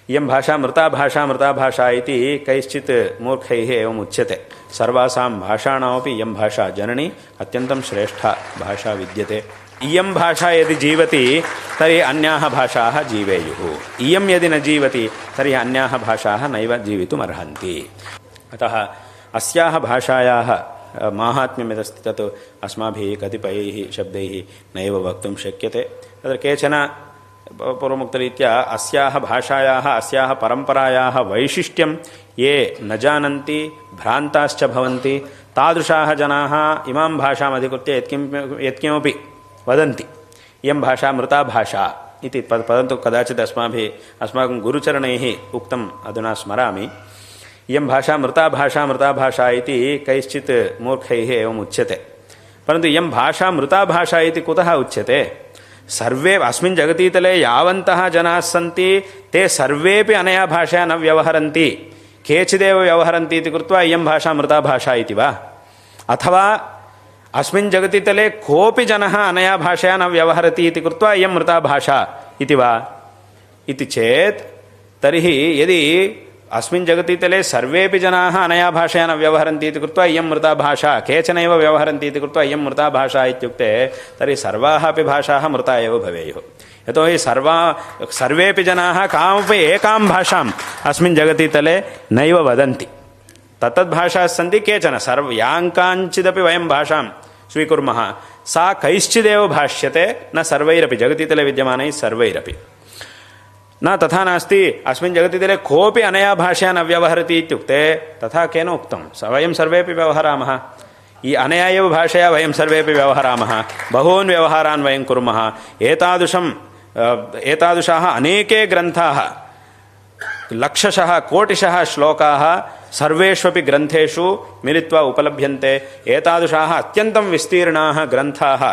इयं भाषा मृता भाषा इति कैश्चित् मूर्खैः एवम् उच्यते। सर्वासां भाषाणामपि इयं भाषा जननी अत्यन्तं श्रेष्ठा भाषा विद्यते। इयं भाषा यदि जीवति तर्हि अन्याः भाषाः जीवेयुः। इयं यदि न जीवति तर्हि अन्याः भाषाः नैव जीवितुम् अर्हन्ति। अतः अस्याः भाषायाः माहात्म्यं यदस्ति तत् अस्माभिः कतिपयैः शब्दैः नैव वक्तुं शक्यते। तत्र केचन पूर्वमुक्तरीत्या अस्याः भाषायाः अस्याः परम्परायाः वैशिष्ट्यं ये न जानन्ति भ्रान्ताश्च भवन्ति तादृशाः जनाः इमां भाषाम् अधिकृत्य यत्किमपि वदन्ति इयं भाषा मृता भाषा इति। परन्तु कदाचित् अस्माकं गुरुचरणैः उक्तम् अधुना स्मरामि। इयं भाषा मृता भाषा इति कैश्चित् मूर्खैः एवम् उच्यते। परन्तु इयं भाषा मृता भाषा इति कुतः उच्यते? सर्वे अस्मिन् जगतीतले यावन्तः जनाः सन्ति ते सर्वेपि अनया भाषया न व्यवहरन्ति, केचिदेव व्यवहरन्ति इति कृत्वा इयं भाषा मृता भाषा इति वा? अथवा अस्मिन् जगतीतले कोऽपि जनः अनया भाषया न व्यवहरति इति कृत्वा इयं मृता भाषा इति वा? इति चेत् तर्हि यदि अस्मिन् जगतीतले सर्वेपि जनाः अनया भाषया न व्यवहरन्ति इति कृत्वा इयं मृता भाषा, केचनैव व्यवहरन्ति इति कृत्वा इयं मृता भाषा इत्युक्ते तर्हि सर्वाः अपि भाषाः मृता एव भवेयुः। यतोहि सर्वेपि जनाः कामपि एकां भाषाम् अस्मिन् जगतीतले नैव वदन्ति। तत्तद्भाषाः सन्ति केचन याङ्काञ्चिदपि वयं भाषां स्वीकुर्मः सा कैश्चिदेव भाष्यते, न सर्वैरपि जगतीतले विद्यमानैः सर्वैरपि। न तथा नास्ति अस्मिन् जगतीतले कोऽपि अनया भाषया न व्यवहरति इत्युक्ते तथा केन उक्तं? वयं सर्वेपि व्यवहरामः, ई अनया एव भाषया वयं सर्वेपि व्यवहरामः, बहून् व्यवहारान् वयं कुर्मः। एतादृशाः अनेके ग्रन्थाः, लक्षशः कोटिशः श्लोकाः सर्वेष्वपि ग्रन्थेषु मिलित्वा उपलभ्यन्ते। एतादृशाः अत्यन्तं विस्तीर्णाः ग्रन्थाः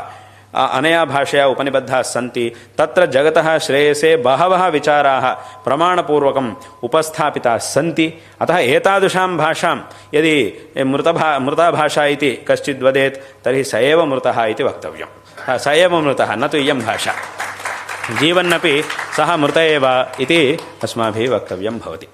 अनया भाषया उपनिबद्धाः सन्ति। तत्र जगतः श्रेयसे बहवः विचाराः प्रमाणपूर्वकम् उपस्थापिताः सन्ति। अतः एतादृशां भाषां यदि मृता भाषा इति कश्चित् वदेत् तर्हि स एव मृतः इति वक्तव्यं। स एव मृतः, न तु इयं भाषा। जीवन्नपि सः मृत एव इति अस्माभिः वक्तव्यं भवति।